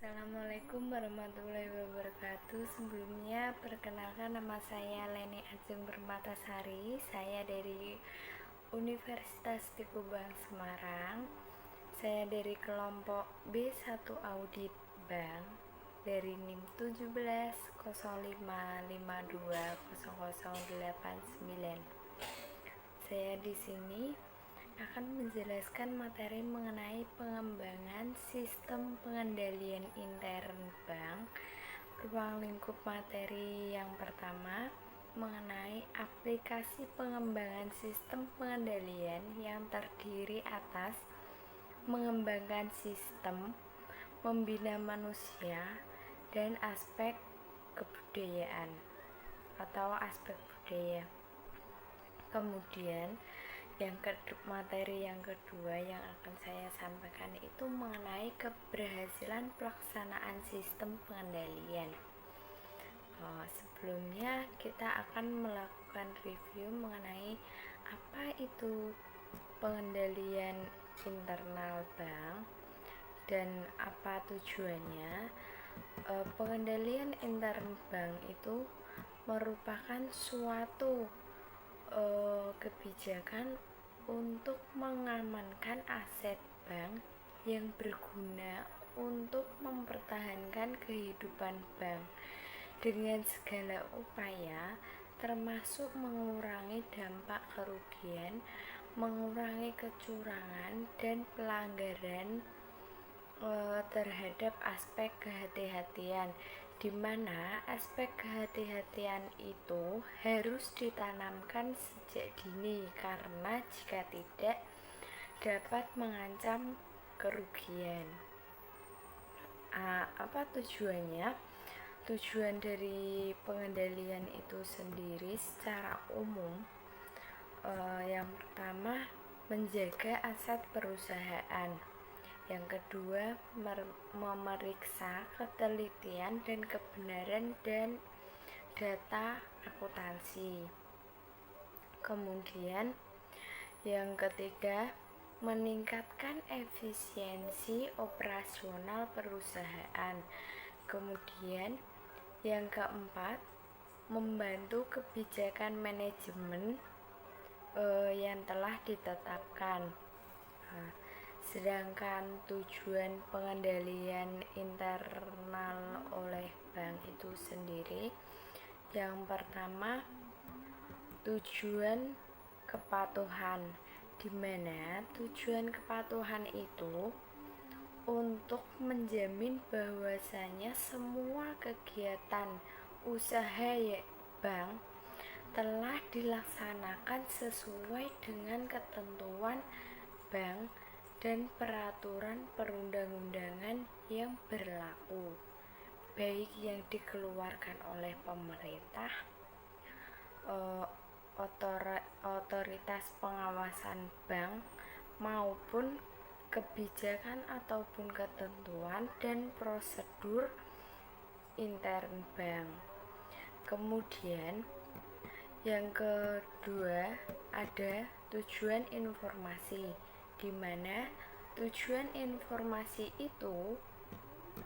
Assalamualaikum warahmatullahi wabarakatuh. Sebelumnya perkenalkan, nama saya Leni Ajeng Permatasari. Saya dari Universitas Teguh Bank Semarang. Saya dari kelompok B1 Audit Bank dari NIM 1705520089. Saya di sini akan menjelaskan materi mengenai pengembangan sistem pengendalian intern bank. Ruang lingkup materi yang pertama mengenai aplikasi pengembangan sistem pengendalian yang terdiri atas mengembangkan sistem, membina manusia, dan aspek kebudayaan atau aspek budaya. Kemudian materi yang kedua yang akan saya sampaikan itu mengenai keberhasilan pelaksanaan sistem pengendalian. Sebelumnya kita akan melakukan review mengenai apa itu pengendalian internal bank dan apa tujuannya. Pengendalian intern bank itu merupakan suatu kebijakan untuk mengamankan aset bank yang berguna untuk mempertahankan kehidupan bank dengan segala upaya, termasuk mengurangi dampak kerugian, mengurangi kecurangan dan pelanggaran terhadap aspek kehati-hatian, di mana aspek kehati-hatian itu harus ditanamkan sejak dini karena jika tidak dapat mengancam kerugian. Apa tujuannya? Tujuan dari pengendalian itu sendiri secara umum yang pertama menjaga aset perusahaan, yang kedua memeriksa ketelitian dan kebenaran dan data akuntansi, kemudian yang ketiga meningkatkan efisiensi operasional perusahaan, kemudian yang keempat membantu kebijakan manajemen yang telah ditetapkan. Sedangkan tujuan pengendalian internal oleh bank itu sendiri, yang pertama tujuan kepatuhan, di mana tujuan kepatuhan itu untuk menjamin bahwasanya semua kegiatan usaha bank telah dilaksanakan sesuai dengan ketentuan bank dan peraturan perundang-undangan yang berlaku, baik yang dikeluarkan oleh pemerintah, otoritas pengawasan bank, maupun kebijakan ataupun ketentuan dan prosedur intern bank. Kemudian yang kedua ada tujuan informasi, di mana tujuan informasi itu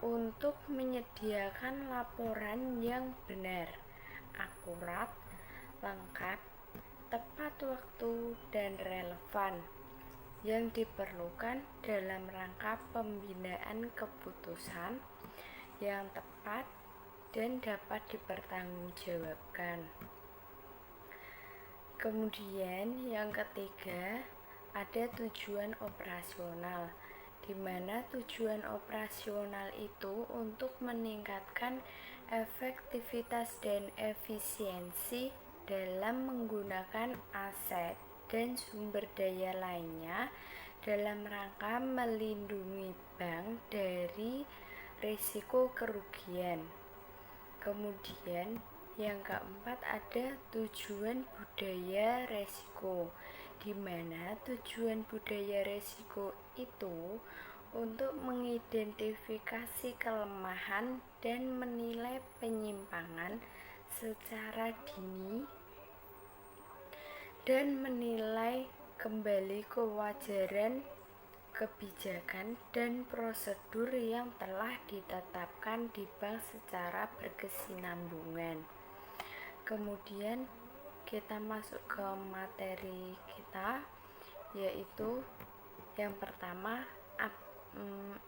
untuk menyediakan laporan yang benar, akurat, lengkap, tepat waktu, dan relevan yang diperlukan dalam rangka pembinaan keputusan yang tepat dan dapat dipertanggungjawabkan. Kemudian yang ketiga ada tujuan operasional, di mana tujuan operasional itu untuk meningkatkan efektivitas dan efisiensi dalam menggunakan aset dan sumber daya lainnya dalam rangka melindungi bank dari risiko kerugian. Kemudian yang keempat ada tujuan budaya resiko, di mana tujuan budaya resiko itu untuk mengidentifikasi kelemahan dan menilai penyimpangan secara dini dan menilai kembali kewajaran kebijakan dan prosedur yang telah ditetapkan di bank secara berkesinambungan. Kemudian kita masuk ke materi kita, yaitu yang pertama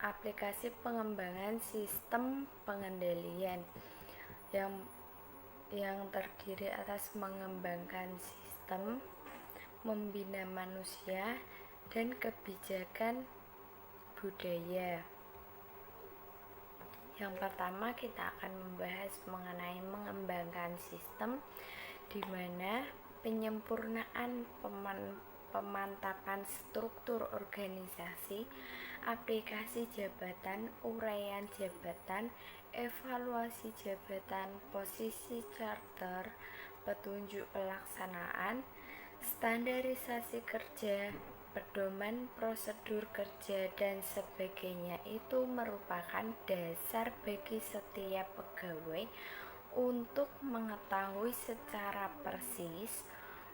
aplikasi pengembangan sistem pengendalian yang terdiri atas mengembangkan sistem, membina manusia, dan kebijakan budaya. Yang pertama kita akan membahas mengenai mengembangkan sistem, di mana penyempurnaan pemantapan struktur organisasi, aplikasi jabatan, uraian jabatan, evaluasi jabatan, posisi charter, petunjuk pelaksanaan, standarisasi kerja, pedoman prosedur kerja, dan sebagainya itu merupakan dasar bagi setiap pegawai untuk mengetahui secara persis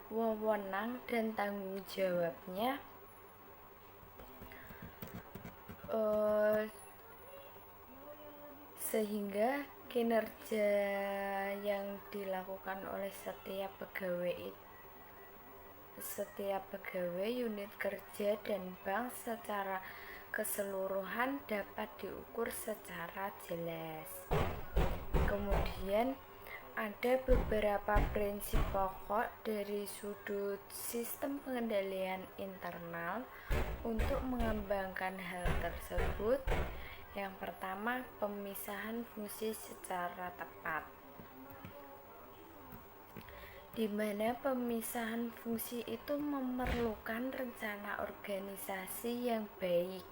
wewenang dan tanggung jawabnya sehingga kinerja yang dilakukan oleh setiap pegawai unit kerja dan bank secara keseluruhan dapat diukur secara jelas. Kemudian ada beberapa prinsip pokok dari sudut sistem pengendalian internal untuk mengembangkan hal tersebut. Yang pertama, pemisahan fungsi secara tepat, di mana pemisahan fungsi itu memerlukan rencana organisasi yang baik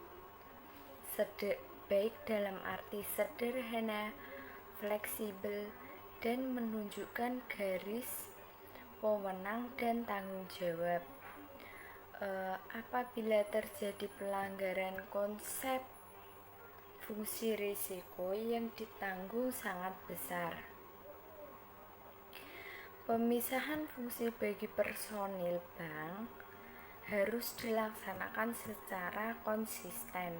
dalam arti sederhana, fleksibel, dan menunjukkan garis wewenang dan tanggung jawab. Apabila terjadi pelanggaran konsep, fungsi risiko yang ditanggung sangat besar. Pemisahan fungsi bagi personil bank harus dilaksanakan secara konsisten.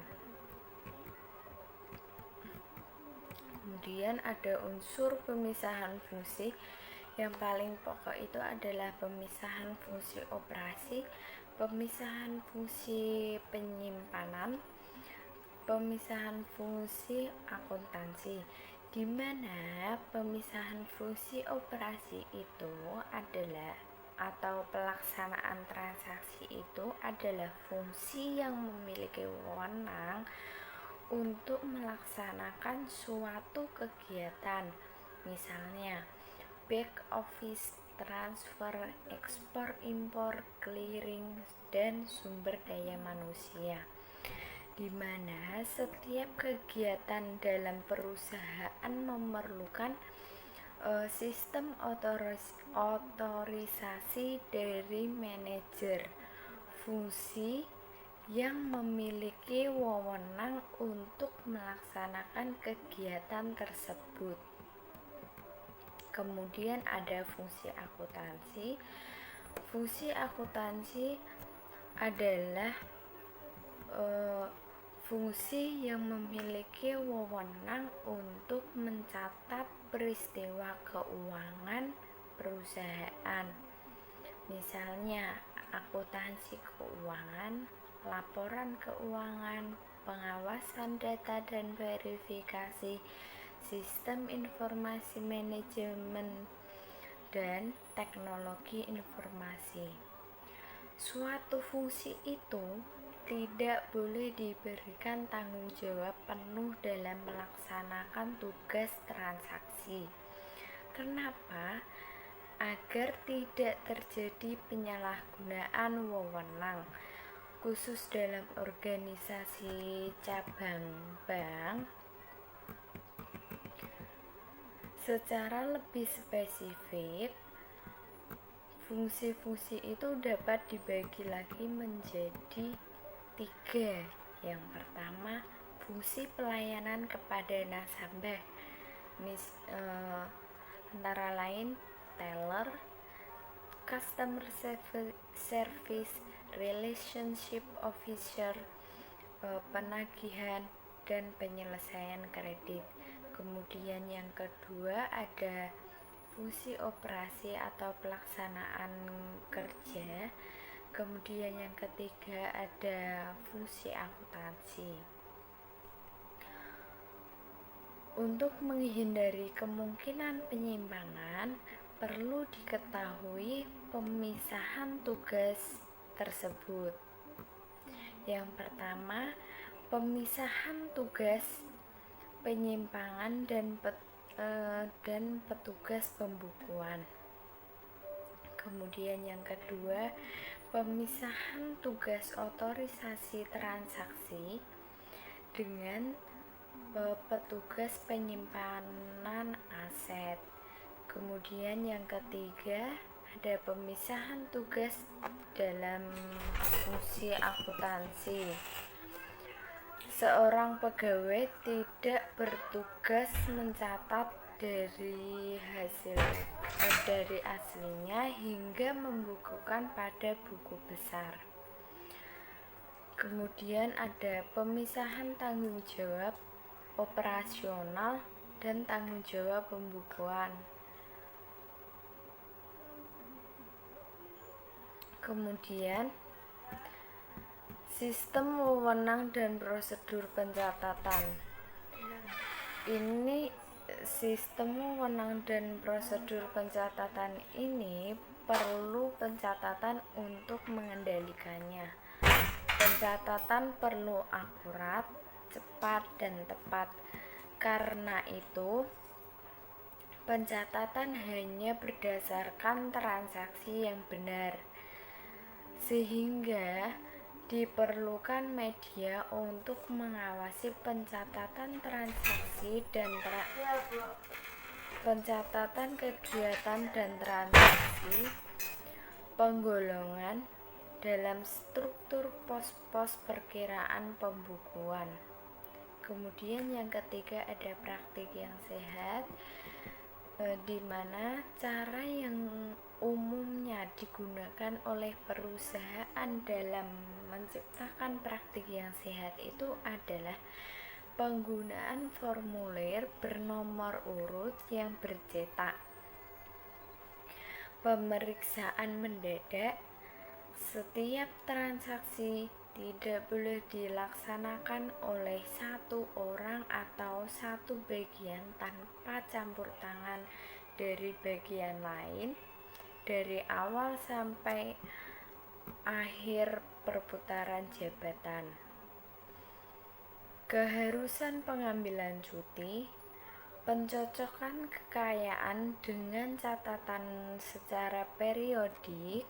Kemudian ada unsur pemisahan fungsi. Yang paling pokok itu adalah pemisahan fungsi operasi, pemisahan fungsi penyimpanan, pemisahan fungsi akuntansi, di mana pemisahan fungsi operasi itu adalah atau pelaksanaan transaksi itu adalah fungsi yang memiliki wewenang untuk melaksanakan suatu kegiatan, misalnya back office, transfer, ekspor impor, clearing, dan sumber daya manusia, di mana setiap kegiatan dalam perusahaan memerlukan sistem otorisasi dari manajer fungsi yang memiliki wewenang untuk melaksanakan kegiatan tersebut. Kemudian ada fungsi akuntansi. Fungsi akuntansi adalah fungsi yang memiliki wewenang untuk mencatat peristiwa keuangan perusahaan, misalnya akuntansi keuangan, laporan keuangan, pengawasan data dan verifikasi, sistem informasi manajemen, dan teknologi informasi. Suatu fungsi itu tidak boleh diberikan tanggung jawab penuh dalam melaksanakan tugas transaksi. Kenapa? Agar tidak terjadi penyalahgunaan wewenang, khusus dalam organisasi cabang bank. Secara lebih spesifik, fungsi-fungsi itu dapat dibagi lagi menjadi 3. Yang pertama, fungsi pelayanan kepada nasabah, antara lain teller, customer service relationship officer, penagihan dan penyelesaian kredit. Kemudian yang kedua ada fungsi operasi atau pelaksanaan kerja. Kemudian yang ketiga ada fungsi akuntansi. Untuk menghindari kemungkinan penyimpangan, perlu diketahui pemisahan tugas tersebut. Yang pertama, pemisahan tugas penyimpangan dan petugas pembukuan. Kemudian yang kedua, pemisahan tugas otorisasi transaksi dengan petugas penyimpanan aset. Kemudian yang ketiga ada pemisahan tugas dalam fungsi akuntansi. Seorang pegawai tidak bertugas mencatat dari aslinya hingga membukukan pada buku besar. Kemudian ada pemisahan tanggung jawab operasional dan tanggung jawab pembukuan. Kemudian sistem wewenang dan prosedur pencatatan. Ini sistem wewenang dan prosedur pencatatan ini perlu pencatatan untuk mengendalikannya. Pencatatan perlu akurat, cepat, dan tepat. Karena itu, pencatatan hanya berdasarkan transaksi yang benar, sehingga diperlukan media untuk mengawasi pencatatan transaksi dan pencatatan kegiatan dan transaksi penggolongan dalam struktur pos-pos perkiraan pembukuan. Kemudian yang ketiga ada praktik yang sehat, di mana cara yang umumnya digunakan oleh perusahaan dalam menciptakan praktik yang sehat itu adalah penggunaan formulir bernomor urut yang bercetak, pemeriksaan mendadak. Setiap transaksi tidak boleh dilaksanakan oleh satu orang atau satu bagian tanpa campur tangan dari bagian lain dari awal sampai akhir perputaran jabatan. Keharusan pengambilan cuti, pencocokan kekayaan dengan catatan secara periodik,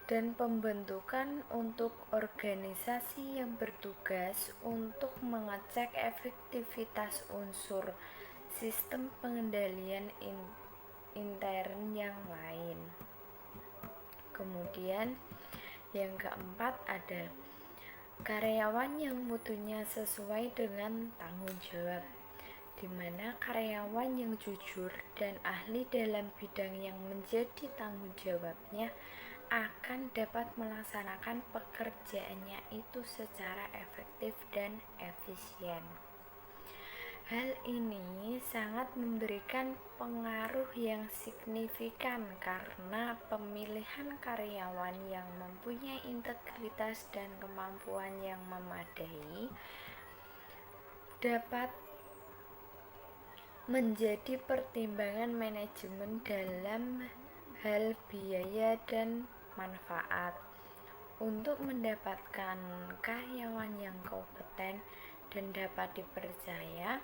dan pembentukan untuk organisasi yang bertugas untuk mengecek efektivitas unsur sistem pengendalian intern yang lain. Kemudian yang keempat ada karyawan yang mutunya sesuai dengan tanggung jawab, di mana karyawan yang jujur dan ahli dalam bidang yang menjadi tanggung jawabnya akan dapat melaksanakan pekerjaannya itu secara efektif dan efisien. Hal ini sangat memberikan pengaruh yang signifikan karena pemilihan karyawan yang mempunyai integritas dan kemampuan yang memadai dapat menjadi pertimbangan manajemen dalam hal biaya dan manfaat. Untuk mendapatkan karyawan yang kompeten dan dapat dipercaya,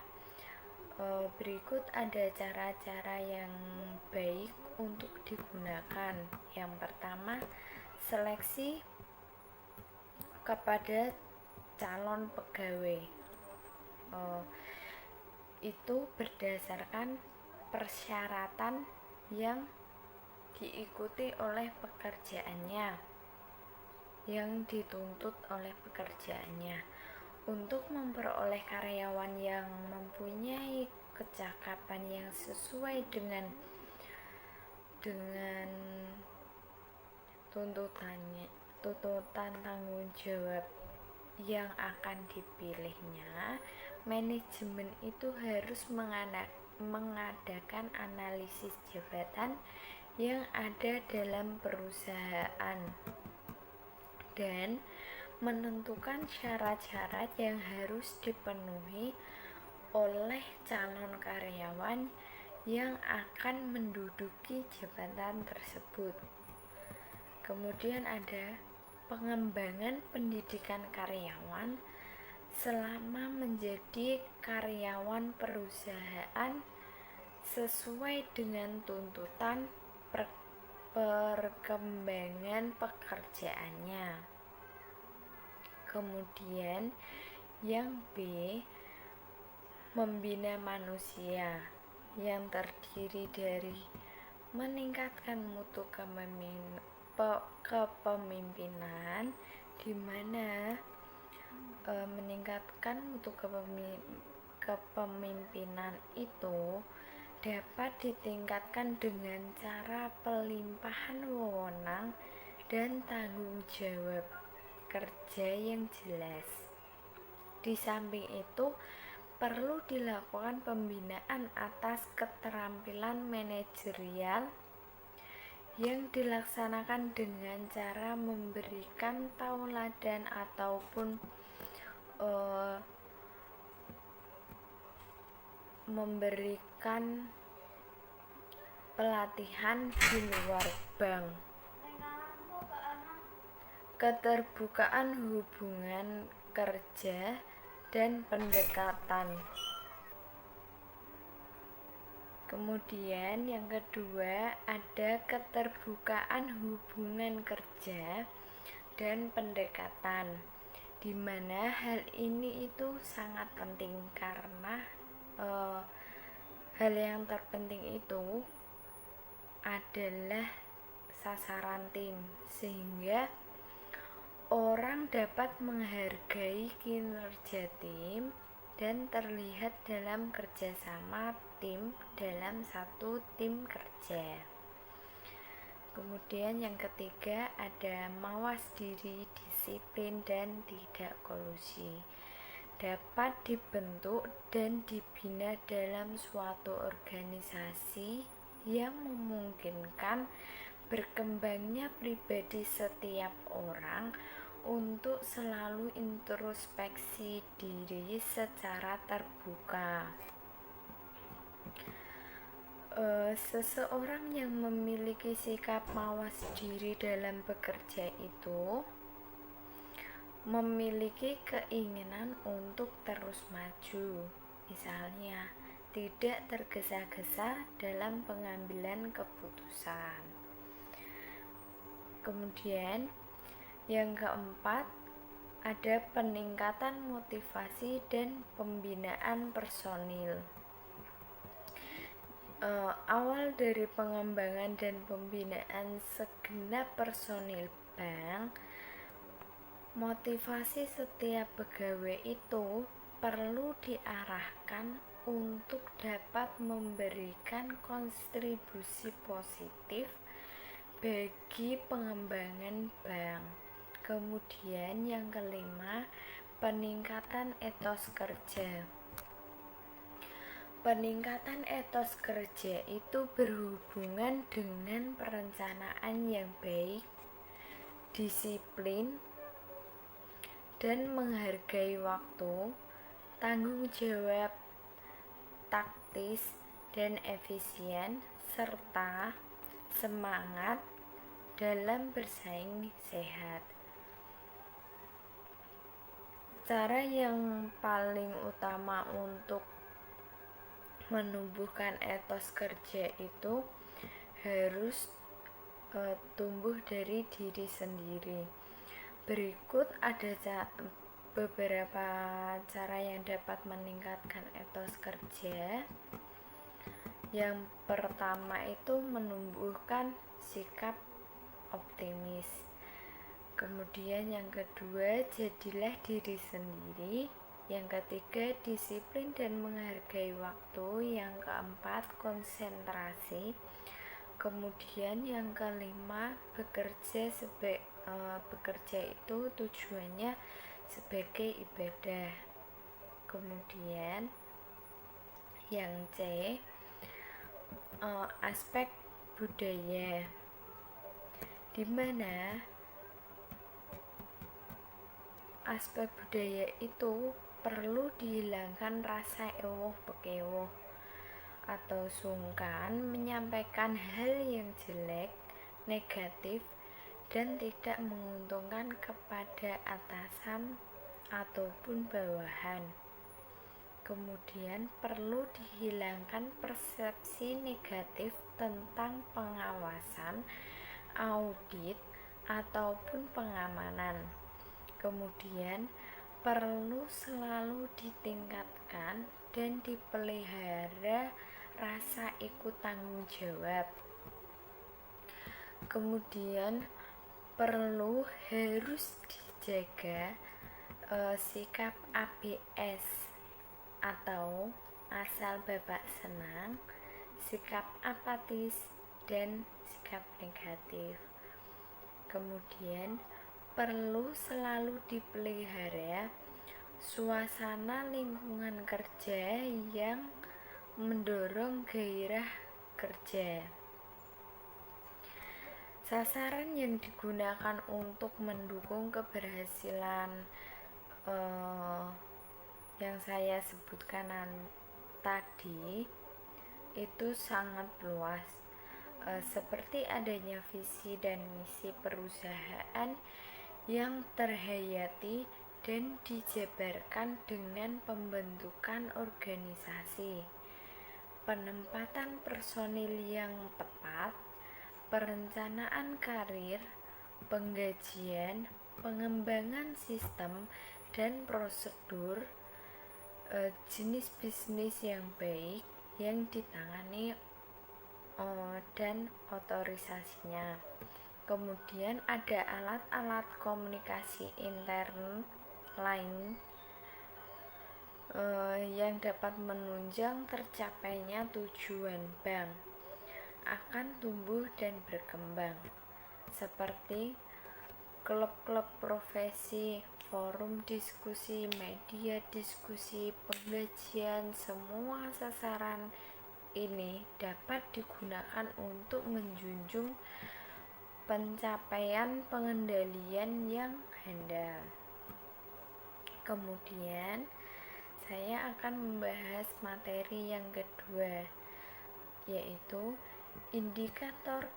berikut ada cara-cara yang baik untuk digunakan. Yang pertama, seleksi kepada calon pegawai. Itu berdasarkan persyaratan yang diikuti oleh pekerjaannya, yang dituntut oleh pekerjaannya. Untuk memperoleh karyawan yang mempunyai kecakapan yang sesuai dengan tuntutan tanggung jawab yang akan dipilihnya, manajemen itu harus mengadakan analisis jabatan yang ada dalam perusahaan dan menentukan syarat-syarat yang harus dipenuhi oleh calon karyawan yang akan menduduki jabatan tersebut. Kemudian ada pengembangan pendidikan karyawan selama menjadi karyawan perusahaan sesuai dengan tuntutan perkembangan pekerjaannya. Kemudian yang B, membina manusia yang terdiri dari meningkatkan mutu kepemimpinan, di mana meningkatkan mutu kepemimpinan itu dapat ditingkatkan dengan cara pelimpahan wewenang dan tanggung jawab kerja yang jelas. Di samping itu, perlu dilakukan pembinaan atas keterampilan manajerial yang dilaksanakan dengan cara memberikan tauladan ataupun memberikan pelatihan di luar bank. Keterbukaan hubungan kerja dan pendekatan. Kemudian yang kedua ada keterbukaan hubungan kerja dan pendekatan, di mana hal ini itu sangat penting karena hal yang terpenting itu adalah sasaran tim, sehingga orang dapat menghargai kinerja tim dan terlihat dalam kerjasama tim dalam satu tim kerja. Kemudian yang ketiga ada mawas diri, disiplin, dan tidak kolusi. Dapat dibentuk dan dibina dalam suatu organisasi yang memungkinkan berkembangnya pribadi setiap orang untuk selalu introspeksi diri secara terbuka. Seseorang yang memiliki sikap mawas diri dalam bekerja itu memiliki keinginan untuk terus maju, misalnya tidak tergesa-gesa dalam pengambilan keputusan. Kemudian yang keempat ada peningkatan motivasi dan pembinaan personil. Awal dari pengembangan dan pembinaan segenap personil bank, motivasi setiap pegawai itu perlu diarahkan untuk dapat memberikan kontribusi positif bagi pengembangan bank. Kemudian yang kelima, peningkatan etos kerja. Peningkatan etos kerja itu berhubungan dengan perencanaan yang baik, disiplin, dan menghargai waktu, tanggung jawab taktis dan efisien, serta semangat dalam bersaing sehat. Cara yang paling utama untuk menumbuhkan etos kerja itu harus tumbuh dari diri sendiri. Berikut ada beberapa cara yang dapat meningkatkan etos kerja. Yang pertama itu menumbuhkan sikap optimis. Kemudian yang kedua, jadilah diri sendiri. Yang ketiga, disiplin dan menghargai waktu. Yang keempat, konsentrasi. Kemudian yang kelima, bekerja itu tujuannya sebagai ibadah. Kemudian yang C, aspek budaya, di mana aspek budaya itu perlu dihilangkan rasa ewoh bekewuh atau sungkan menyampaikan hal yang jelek, negatif, dan tidak menguntungkan kepada atasan ataupun bawahan. Kemudian perlu dihilangkan persepsi negatif tentang pengawasan, audit, ataupun pengamanan. Kemudian perlu selalu ditingkatkan dan dipelihara rasa ikut tanggung jawab. Kemudian harus dijaga sikap ABS atau asal bapak senang, sikap apatis, dan sikap negatif. Kemudian perlu selalu dipelihara suasana lingkungan kerja yang mendorong gairah kerja. Sasaran yang digunakan untuk mendukung keberhasilan yang saya sebutkan tadi itu sangat luas, seperti adanya visi dan misi perusahaan yang terhayati dan dijabarkan dengan pembentukan organisasi, penempatan personil yang tepat, perencanaan karir, penggajian, pengembangan sistem dan prosedur, jenis bisnis yang baik yang ditangani dan otorisasinya. Kemudian ada alat-alat komunikasi intern lain yang dapat menunjang tercapainya tujuan bank akan tumbuh dan berkembang, seperti klub-klub profesi, forum diskusi, media diskusi, penggajian. Semua sasaran ini dapat digunakan untuk menjunjung pencapaian pengendalian yang handal. Kemudian saya akan membahas materi yang kedua, yaitu indikator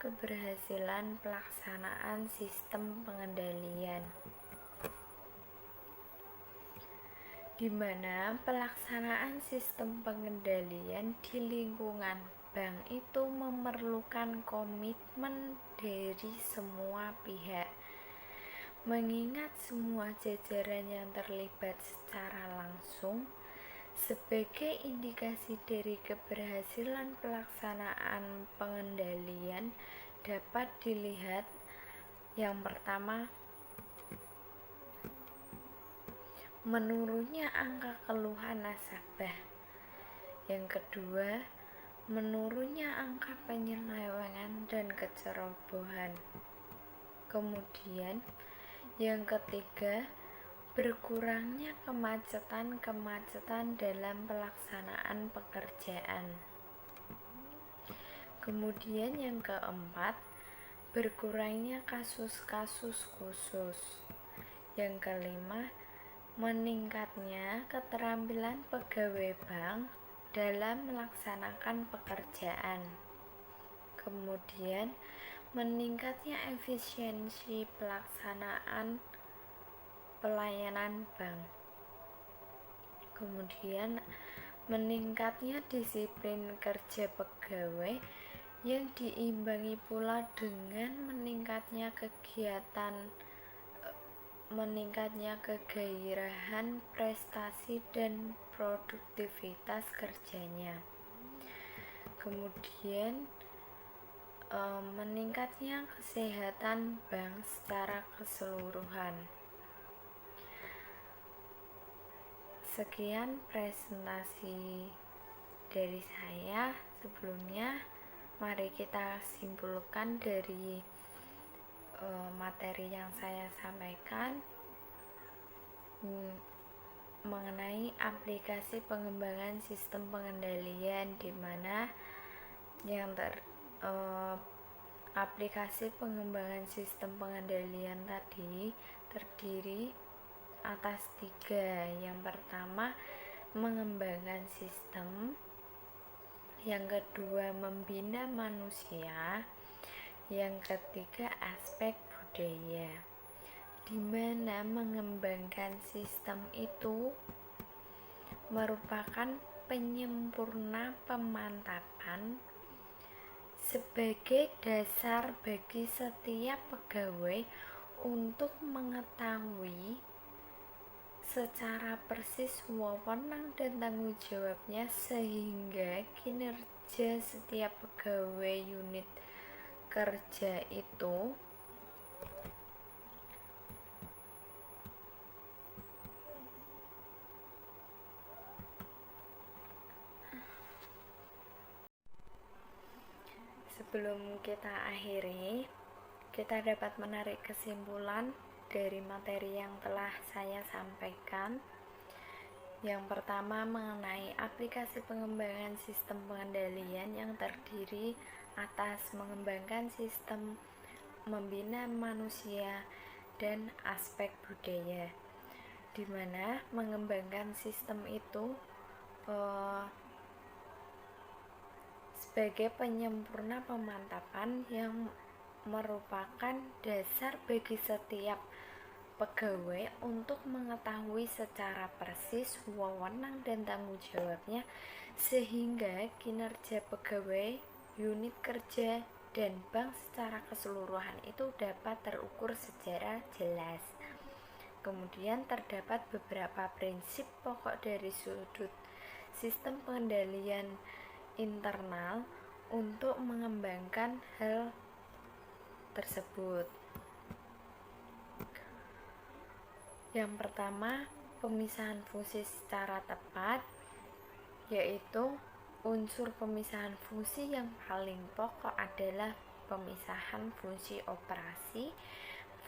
keberhasilan pelaksanaan sistem pengendalian, di mana pelaksanaan sistem pengendalian di lingkungan bank itu memerlukan komitmen dari semua pihak, mengingat semua jajaran yang terlibat secara langsung. Sebagai indikasi dari keberhasilan pelaksanaan pengendalian dapat dilihat, yang pertama, menurunnya angka keluhan nasabah. Yang kedua, menurunnya angka penyelewengan dan kecerobohan. Kemudian yang ketiga, berkurangnya kemacetan dalam pelaksanaan pekerjaan. Kemudian yang keempat, berkurangnya kasus-kasus khusus. Yang kelima, meningkatnya keterampilan pegawai bank dalam melaksanakan pekerjaan. Kemudian meningkatnya efisiensi pelaksanaan pelayanan bank. Kemudian meningkatnya disiplin kerja pegawai yang diimbangi pula dengan meningkatnya kegairahan prestasi dan produktivitas kerjanya. Kemudian meningkatnya kesehatan bank secara keseluruhan. Sekian presentasi dari saya. Sebelumnya, mari kita simpulkan dari materi yang saya sampaikan mengenai aplikasi pengembangan sistem pengendalian, di mana yang aplikasi pengembangan sistem pengendalian tadi terdiri atas 3. Yang pertama, mengembangkan sistem. Yang kedua, membina manusia. Yang ketiga, aspek budaya, di mana mengembangkan sistem itu merupakan penyempurna pemantapan sebagai dasar bagi setiap pegawai untuk mengetahui secara persis wewenang dan tanggung jawabnya, sehingga kinerja setiap pegawai unit kerja itu sebelum kita akhiri, kita dapat menarik kesimpulan dari materi yang telah saya sampaikan. Yang pertama, mengenai aplikasi pengembangan sistem pengendalian yang terdiri atas mengembangkan sistem, membina manusia, dan aspek budaya, di mana mengembangkan sistem itu sebagai penyempurna pemantapan yang merupakan dasar bagi setiap pegawai untuk mengetahui secara persis wewenang dan tanggung jawabnya, sehingga kinerja pegawai, unit kerja, dan bank secara keseluruhan itu dapat terukur secara jelas. Kemudian terdapat beberapa prinsip pokok dari sudut sistem pengendalian internal untuk mengembangkan hal tersebut. Yang pertama, pemisahan fungsi secara tepat, yaitu unsur pemisahan fungsi yang paling pokok adalah pemisahan fungsi operasi,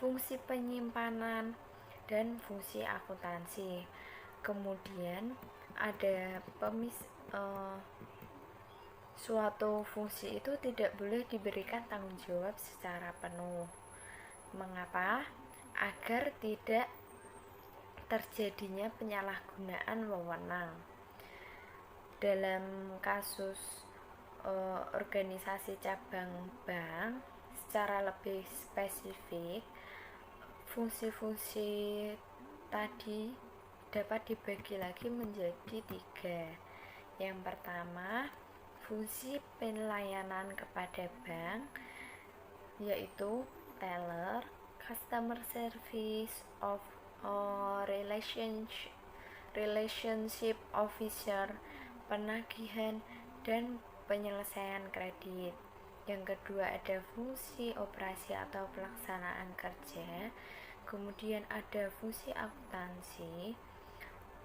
fungsi penyimpanan, dan fungsi akuntansi. Kemudian ada suatu fungsi itu tidak boleh diberikan tanggung jawab secara penuh. Mengapa? Agar tidak terjadinya penyalahgunaan wewenang. Dalam kasus organisasi cabang bank, secara lebih spesifik, fungsi-fungsi tadi dapat dibagi lagi menjadi 3. Yang pertama, fungsi pelayanan kepada bank, yaitu teller, customer service of relationship officer, penagihan, dan penyelesaian kredit. Yang kedua, ada fungsi operasi atau pelaksanaan kerja. Kemudian ada fungsi akuntansi,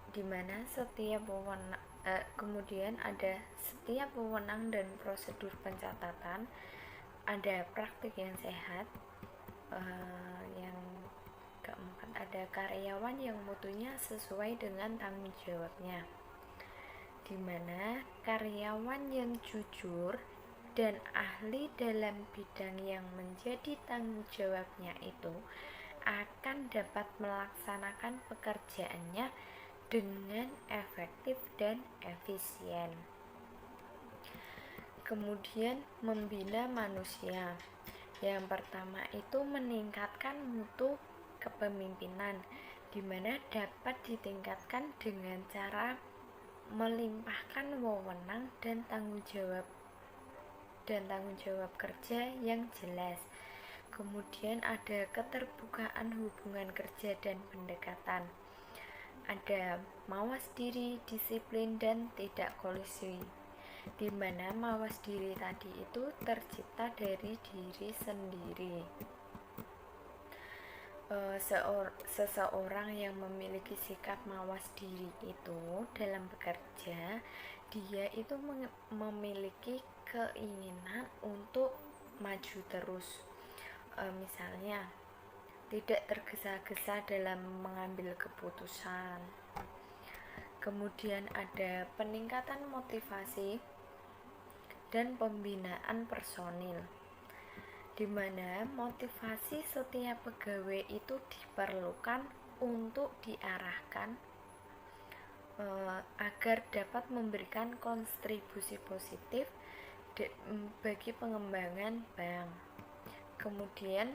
di mana kemudian ada setiap wewenang dan prosedur pencatatan, ada praktik yang sehat, yang keempat ada karyawan yang mutunya sesuai dengan tanggung jawabnya, di mana karyawan yang jujur dan ahli dalam bidang yang menjadi tanggung jawabnya itu akan dapat melaksanakan pekerjaannya dengan efektif dan efisien. Kemudian membina manusia. Yang pertama itu meningkatkan mutu kepemimpinan, di mana dapat ditingkatkan dengan cara melimpahkan wewenang dan tanggung jawab kerja yang jelas. Kemudian ada keterbukaan hubungan kerja dan pendekatan. Ada mawas diri, disiplin, dan tidak kolisi, di mana mawas diri tadi itu tercipta dari diri sendiri. Seseorang yang memiliki sikap mawas diri itu dalam bekerja, dia itu memiliki keinginan untuk maju terus, Misalnya tidak tergesa-gesa dalam mengambil keputusan. Kemudian ada peningkatan motivasi dan pembinaan personil, di mana motivasi setiap pegawai itu diperlukan untuk diarahkan agar dapat memberikan kontribusi positif bagi pengembangan bank. Kemudian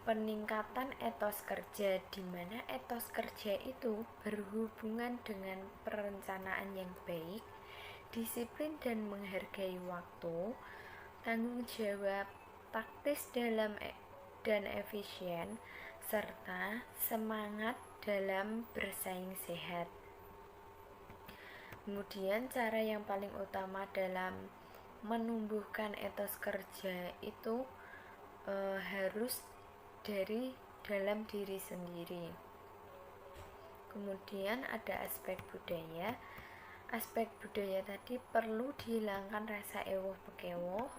peningkatan etos kerja, di mana etos kerja itu berhubungan dengan perencanaan yang baik, disiplin dan menghargai waktu, tanggung jawab taktis dan efisien, serta semangat dalam bersaing sehat. Kemudian cara yang paling utama dalam menumbuhkan etos kerja itu harus dari dalam diri sendiri. Kemudian ada aspek budaya. Aspek budaya tadi perlu dihilangkan rasa ewoh pekewoh,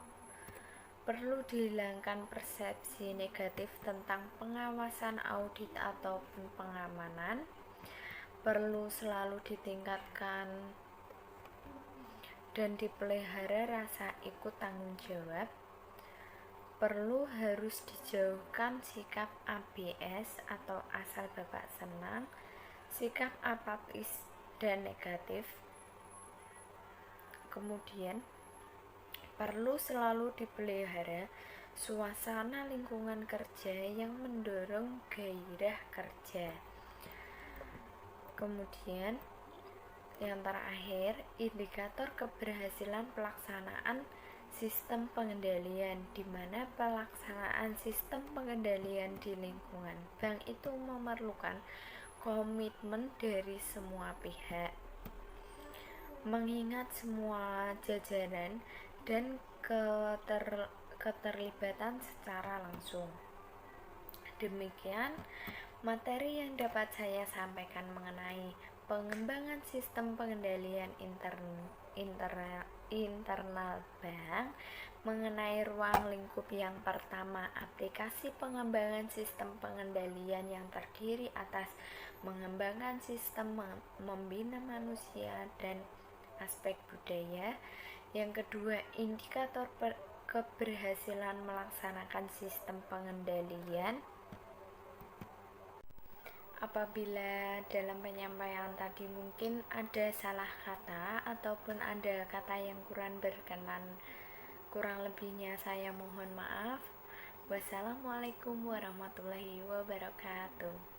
perlu dihilangkan persepsi negatif tentang pengawasan, audit ataupun pengamanan, perlu selalu ditingkatkan dan dipelihara rasa ikut tanggung jawab, perlu harus dijauhkan sikap ABS atau asal bapak senang, sikap apatis dan negatif. Kemudian perlu selalu dipelihara suasana lingkungan kerja yang mendorong gairah kerja. Kemudian yang terakhir, indikator keberhasilan pelaksanaan sistem pengendalian, di mana pelaksanaan sistem pengendalian di lingkungan bank itu memerlukan komitmen dari semua pihak, mengingat semua jajaran dan keterlibatan secara langsung. Demikian materi yang dapat saya sampaikan mengenai pengembangan sistem pengendalian internal bank. Mengenai ruang lingkup yang pertama, aplikasi pengembangan sistem pengendalian yang terdiri atas mengembangkan sistem membina manusia dan aspek budaya. Yang kedua, indikator keberhasilan melaksanakan sistem pengendalian. Apabila dalam penyampaian tadi mungkin ada salah kata ataupun ada kata yang kurang berkenan, kurang lebihnya saya mohon maaf. Wassalamualaikum warahmatullahi wabarakatuh.